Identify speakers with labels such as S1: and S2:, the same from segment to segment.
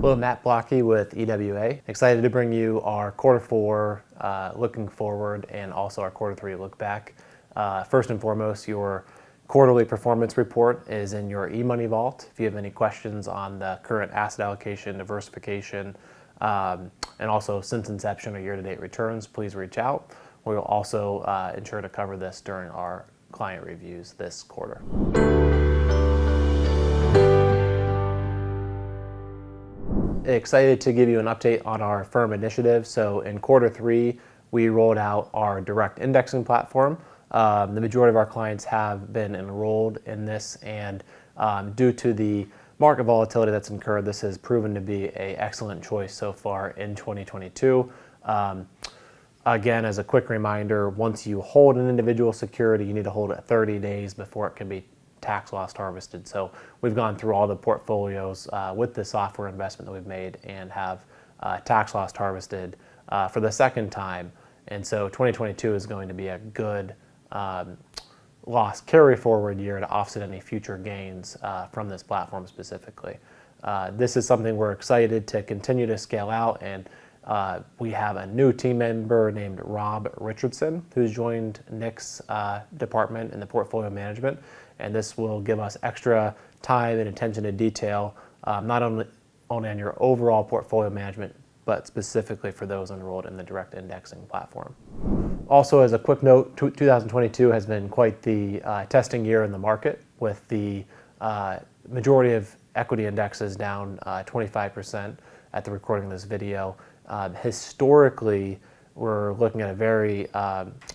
S1: Hello, Matt Blocky with EWA. Excited to bring you our quarter four looking forward and also our quarter three look back. First and foremost, your quarterly performance report is in your eMoney vault. If you have any questions on the current asset allocation, diversification, and also since inception or year-to-date returns, please reach out. We will also ensure to cover this during our client reviews this quarter. Excited to give you an update on our firm initiative. So in quarter three, we rolled out our direct indexing platform. The majority of our clients have been enrolled in this, and due to the market volatility that's incurred, this has proven to be an excellent choice so far in 2022. Again, as a quick reminder, once you hold an individual security, you need to hold it 30 days before it can be tax loss harvested. So we've gone through all the portfolios with the software investment that we've made and have tax loss harvested for the second time. And so 2022 is going to be a good loss carry forward year to offset any future gains from this platform specifically. This is something we're excited to continue to scale out, and we have a new team member named Rob Richardson who's joined Nick's department in the portfolio management, and this will give us extra time and attention to detail, not only on your overall portfolio management, but specifically for those enrolled in the direct indexing platform. Also, as a quick note, 2022 has been quite the testing year in the market, with the majority of equity indexes down 25% at the recording of this video. Historically, we're looking at a very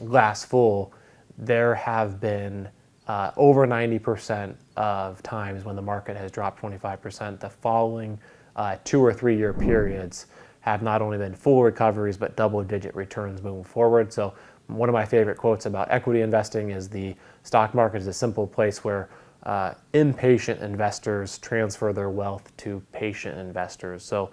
S1: glass full. There have been over 90% of times when the market has dropped 25%, the following 2 or 3 year periods have not only been full recoveries, but double-digit returns moving forward. So one of my favorite quotes about equity investing is the stock market is a simple place where impatient investors transfer their wealth to patient investors. So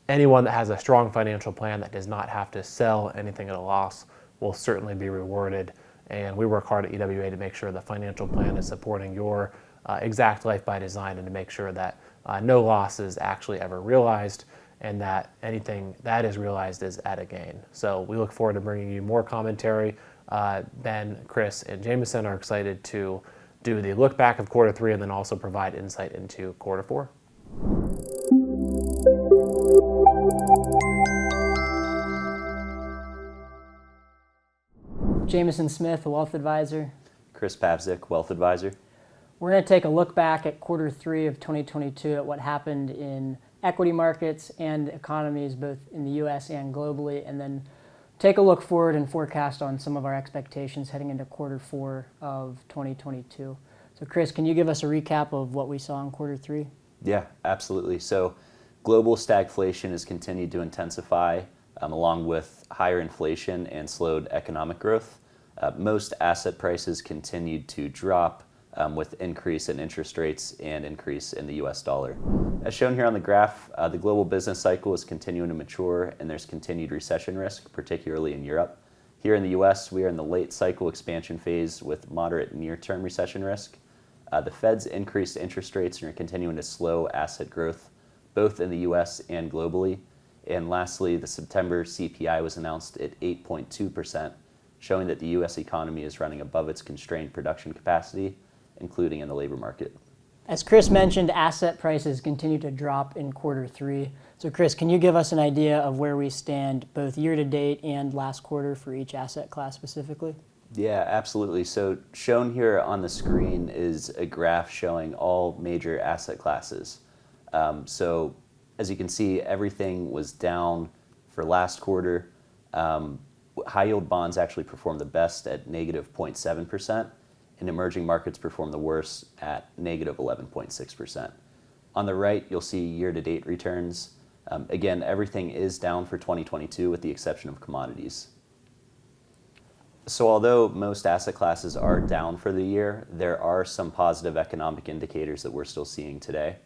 S1: anyone that has a strong financial plan that does not have to sell anything at a loss will certainly be rewarded. And we work hard at EWA to make sure the financial plan is supporting your exact life by design, and to make sure that no loss is actually ever realized, and that anything that is realized is at a gain. So we look forward to bringing you more commentary. Ben, Chris, and Jameson are excited to do the look back of quarter three and then also provide insight into quarter four.
S2: Jameson Smith, a wealth advisor.
S3: Chris Pavzik, wealth advisor.
S2: We're going to take a look back at quarter three of 2022 at what happened in equity markets and economies both in the US and globally, and then take a look forward and forecast on some of our expectations heading into quarter four of 2022. So Chris, can you give us a recap of what we saw in quarter three?
S3: Yeah, absolutely. So global stagflation has continued to intensify along with higher inflation and slowed economic growth. Most asset prices continued to drop with increase in interest rates and increase in the US dollar. As shown here on the graph, the global business cycle is continuing to mature, and there's continued recession risk, particularly in Europe. Here in the US, we are in the late cycle expansion phase with moderate near-term recession risk. The Fed's increased interest rates are continuing to slow asset growth, both in the US and globally. And lastly, the September CPI was announced at 8.2%, showing that the US economy is running above its constrained production capacity, including in the labor market.
S2: As Chris mentioned, asset prices continue to drop in quarter three. So Chris, can you give us an idea of where we stand both year to date and last quarter for each asset class specifically?
S3: Yeah, absolutely. So shown here on the screen is a graph showing all major asset classes. So as you can see, everything was down for last quarter. High yield bonds actually performed the best at negative 0.7%, and emerging markets performed the worst at negative 11.6%. On the right, you'll see year-to-date returns. Again, everything is down for 2022 with the exception of commodities. So although most asset classes are down for the year, there are some positive economic indicators that we're still seeing today.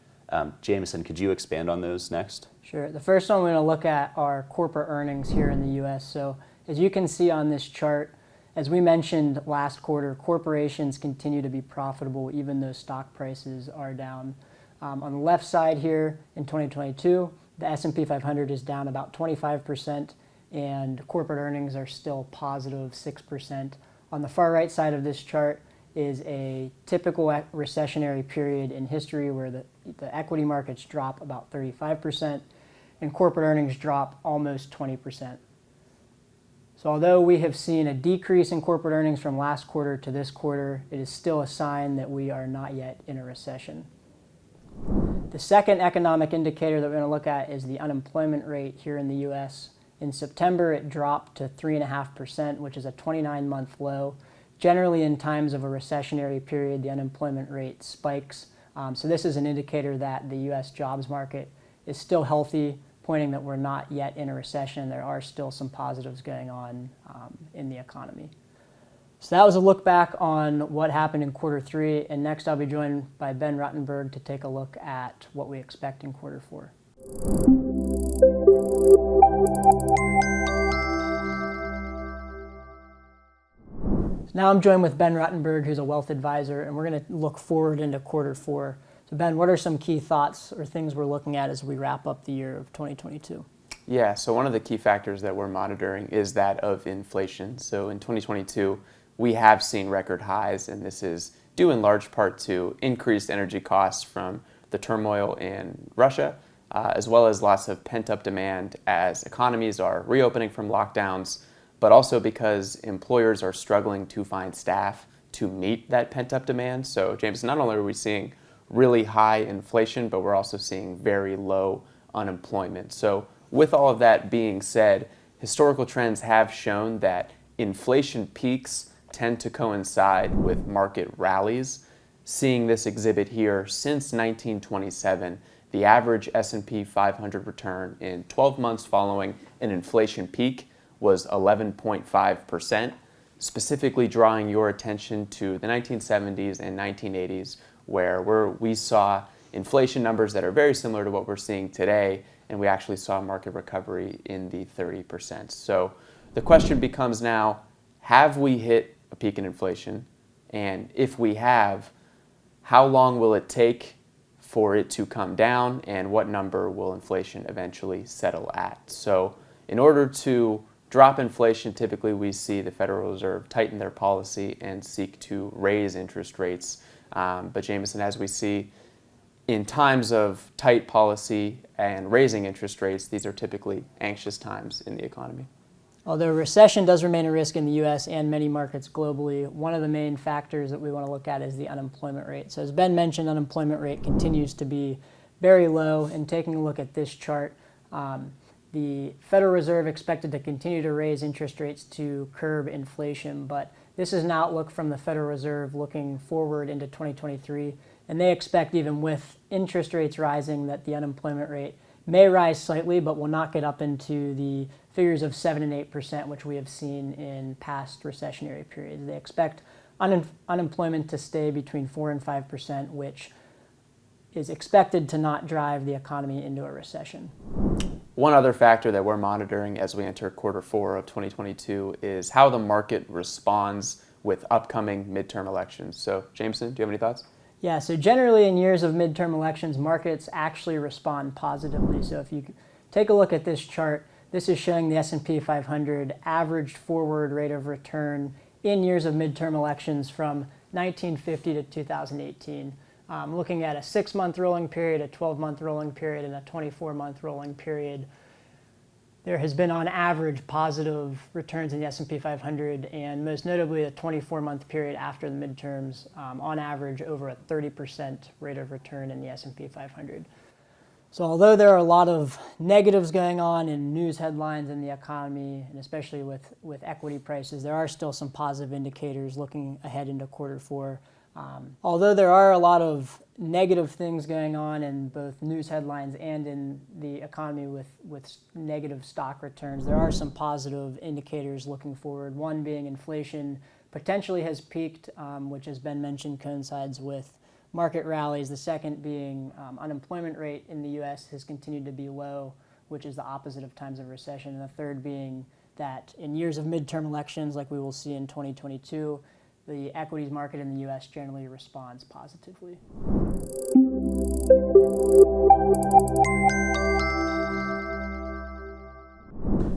S3: Jameson, could you expand on those next?
S2: Sure. The first one we're going to look at are corporate earnings here in the U.S. So as you can see on this chart, as we mentioned last quarter, corporations continue to be profitable even though stock prices are down. On the left side here in 2022, the S&P 500 is down about 25%, and corporate earnings are still positive 6%. On the far right side of this chart is a typical recessionary period in history where the equity markets drop about 35% and corporate earnings drop almost 20%. So although we have seen a decrease in corporate earnings from last quarter to this quarter, it is still a sign that we are not yet in a recession. The second economic indicator that we're going to look at is the unemployment rate here in the U.S. In September, it dropped to 3.5%, which is a 29-month low. Generally, in times of a recessionary period, the unemployment rate spikes. So this is an indicator that the U.S. jobs market is still healthy, pointing that we're not yet in a recession. There are still some positives going on in the economy. So that was a look back on what happened in quarter three, and next I'll be joined by Ben Ruttenberg to take a look at what we expect in quarter four. So now I'm joined with Ben Ruttenberg, who's a wealth advisor, and we're going to look forward into quarter four. So Ben, what are some key thoughts or things we're looking at as we wrap up the year of 2022?
S4: Yeah, so one of the key factors that we're monitoring is that of inflation. So in 2022, we have seen record highs, and this is due in large part to increased energy costs from the turmoil in Russia, as well as lots of pent-up demand as economies are reopening from lockdowns, but also because employers are struggling to find staff to meet that pent-up demand. So James, not only are we seeing really high inflation, but we're also seeing very low unemployment. So with all of that being said, historical trends have shown that inflation peaks tend to coincide with market rallies. Seeing this exhibit here since 1927, the average S&P 500 return in 12 months following an inflation peak was 11.5%, specifically drawing your attention to the 1970s and 1980s, where we saw inflation numbers that are very similar to what we're seeing today, and we actually saw market recovery in the 30%. So the question becomes now, have we hit a peak in inflation? And if we have, how long will it take for it to come down, and what number will inflation eventually settle at? So in order to drop inflation, typically we see the Federal Reserve tighten their policy and seek to raise interest rates. But Jameson, as we see in times of tight policy and raising interest rates, these are typically anxious times in the economy.
S2: Although recession does remain a risk in the U.S. and many markets globally, one of the main factors that we want to look at is the unemployment rate. So as Ben mentioned, unemployment rate continues to be very low. And taking a look at this chart, the Federal Reserve expected to continue to raise interest rates to curb inflation, but this is an outlook from the Federal Reserve looking forward into 2023, and they expect even with interest rates rising that the unemployment rate may rise slightly, but will not get up into the figures of 7 and 8%, which we have seen in past recessionary periods. They expect unemployment to stay between 4 and 5%, which is expected to not drive the economy into a recession.
S4: One other factor that we're monitoring as we enter quarter four of 2022 is how the market responds with upcoming midterm elections. So Jameson, do you have any thoughts?
S2: Yeah, so generally in years of midterm elections, markets actually respond positively. So if you take a look at this chart, this is showing the S&P 500 averaged forward rate of return in years of midterm elections from 1950 to 2018. Looking at a 6-month rolling period, a 12-month rolling period, and a 24-month rolling period, there has been on average positive returns in the S&P 500, and most notably a 24-month period after the midterms, on average over a 30% rate of return in the S&P 500. So although there are a lot of negatives going on in news headlines in the economy, and especially with equity prices, there are still some positive indicators looking ahead into quarter four. Although there are a lot of negative things going on in both news headlines and in the economy with negative stock returns, there are some positive indicators looking forward. One being inflation potentially has peaked, which has been mentioned coincides with market rallies. The second being unemployment rate in the U.S. has continued to be low, which is the opposite of times of recession. And the third being that in years of midterm elections, like we will see in 2022, the equities market in the U.S. generally responds positively.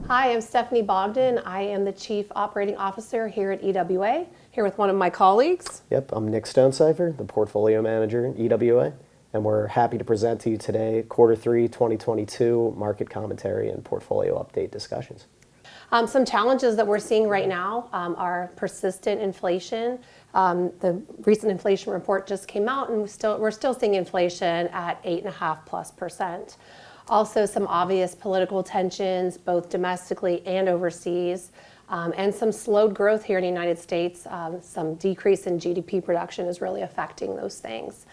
S5: Hi, I'm Stephanie Bogdan. I am the Chief Operating Officer here at EWA, here with one of my colleagues.
S6: Yep, I'm Nick Stonecipher, the Portfolio Manager at EWA, and we're happy to present to you today Q3 2022 market commentary and portfolio update discussions.
S5: Some challenges that we're seeing right now are persistent inflation. The recent inflation report just came out, and we're still seeing inflation at 8.5+%. Also, some obvious political tensions, both domestically and overseas, and some slowed growth here in the United States. Some decrease in GDP production is really affecting those things.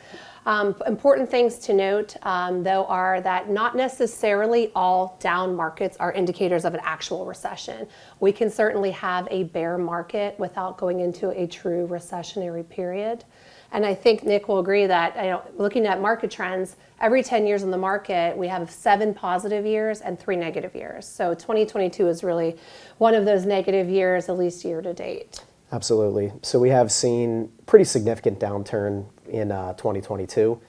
S5: Important things to note, though, are that not necessarily all down markets are indicators of an actual recession. We can certainly have a bear market without going into a true recessionary period. And I think Nick will agree that looking at market trends, every 10 years in the market, we have 7 positive years and 3 negative years. So 2022 is really one of those negative years, at least year to date.
S6: Absolutely. So we have seen pretty significant downturn in 2022.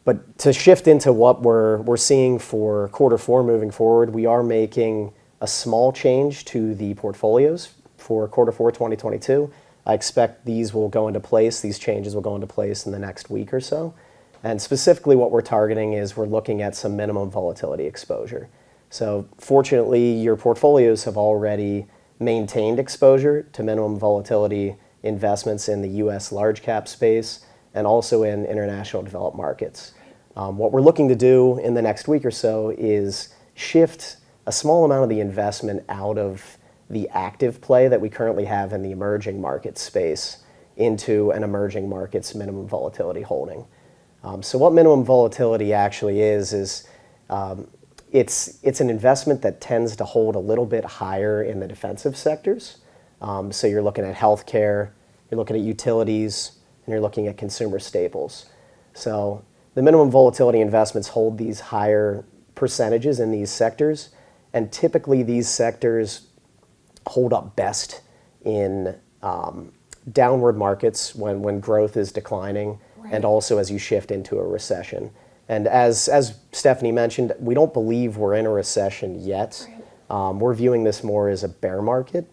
S6: But to shift into what we're seeing for Q4 moving forward, we are making a small change to the portfolios for Q4 2022. I expect these will go into place, these changes will go into place in the next week or so. And specifically what we're targeting is we're looking at some minimum volatility exposure. So fortunately, your portfolios have already maintained exposure to minimum volatility investments in the US large cap space and also in international developed markets. What we're looking to do in the next week or so is shift a small amount of the investment out of the active play that we currently have in the emerging market space into an emerging markets minimum volatility holding. So what minimum volatility actually is it's an investment that tends to hold a little bit higher in the defensive sectors. So you're looking at healthcare, you're looking at utilities, and you're looking at consumer staples. So the minimum volatility investments hold these higher percentages in these sectors, and typically these sectors hold up best in downward markets when growth is declining, right, and also as you shift into a recession. And as Stephanie mentioned, we don't believe we're in a recession yet. Right. We're viewing this more as a bear market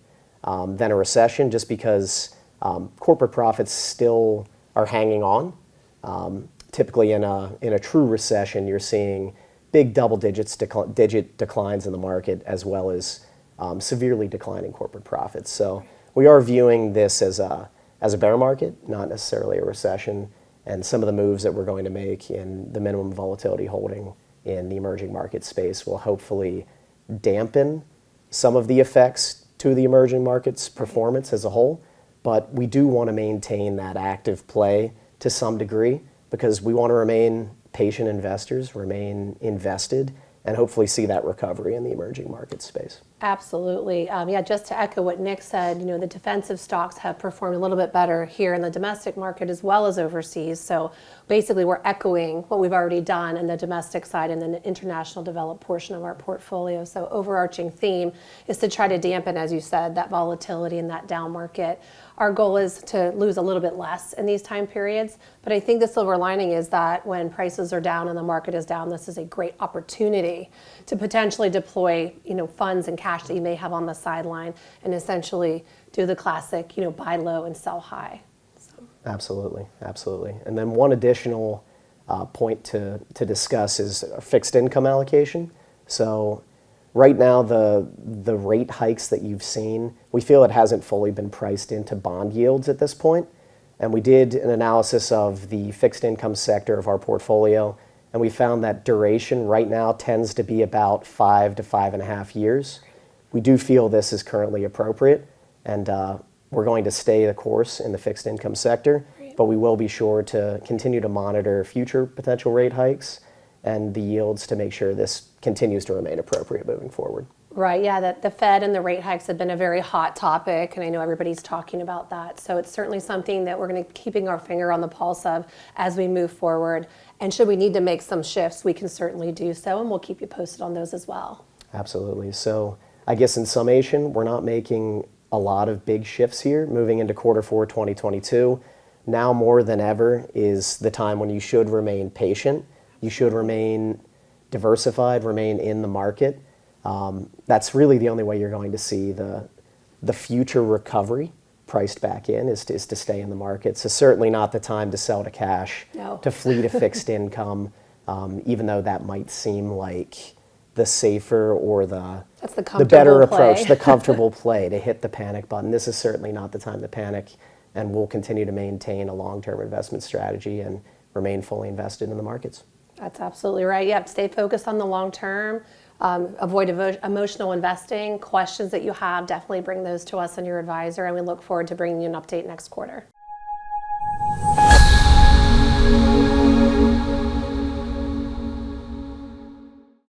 S6: than a recession, just because corporate profits still are hanging on. Typically in a true recession, you're seeing big digit declines in the market, as well as severely declining corporate profits. So we are viewing this as a bear market, not necessarily a recession. And some of the moves that we're going to make in the minimum volatility holding in the emerging market space will hopefully dampen some of the effects to the emerging markets performance as a whole. But we do want to maintain that active play to some degree, because we want to remain patient investors, remain invested, and hopefully see that recovery in the emerging market space.
S5: Absolutely. Just to echo what Nick said, the defensive stocks have performed a little bit better here in the domestic market as well as overseas. So basically we're echoing what we've already done in the domestic side and then the international developed portion of our portfolio. So overarching theme is to try to dampen, as you said, that volatility in that down market. Our goal is to lose a little bit less in these time periods, but I think the silver lining is that when prices are down and the market is down, this is a great opportunity to potentially deploy, funds and cash that you may have on the sideline, and essentially do the classic, buy low and sell high. So.
S6: Absolutely. And then one additional point to discuss is fixed income allocation. So right now, the rate hikes that you've seen, we feel it hasn't fully been priced into bond yields at this point. And we did an analysis of the fixed income sector of our portfolio, and we found that duration right now tends to be about 5 to 5.5 years. We do feel this is currently appropriate, and we're going to stay the course in the fixed income sector, but we will be sure to continue to monitor future potential rate hikes and the yields to make sure this continues to remain appropriate moving forward.
S5: Right, that the Fed and the rate hikes have been a very hot topic, and I know everybody's talking about that. So it's certainly something that we're going to keeping our finger on the pulse of as we move forward. And should we need to make some shifts, we can certainly do so, and we'll keep you posted on those as well.
S6: Absolutely. So I guess in summation, we're not making a lot of big shifts here moving into Q4 2022. Now more than ever is the time when you should remain patient You should remain diversified, remain in the market. That's really the only way you're going to see the future recovery priced back in is to stay in the market. So certainly not the time to sell to cash,
S5: No.
S6: to flee to fixed income, even though that might seem like the safer or
S5: That's the
S6: better
S5: comfortable
S6: approach,
S5: play.
S6: the comfortable play to hit the panic button. This is certainly not the time to panic, and we'll continue to maintain a long-term investment strategy and remain fully invested in the markets.
S5: That's absolutely right. Yep, stay focused on the long term. Avoid emotional investing. Questions that you have, definitely bring those to us and your advisor, and we look forward to bringing you an update next quarter.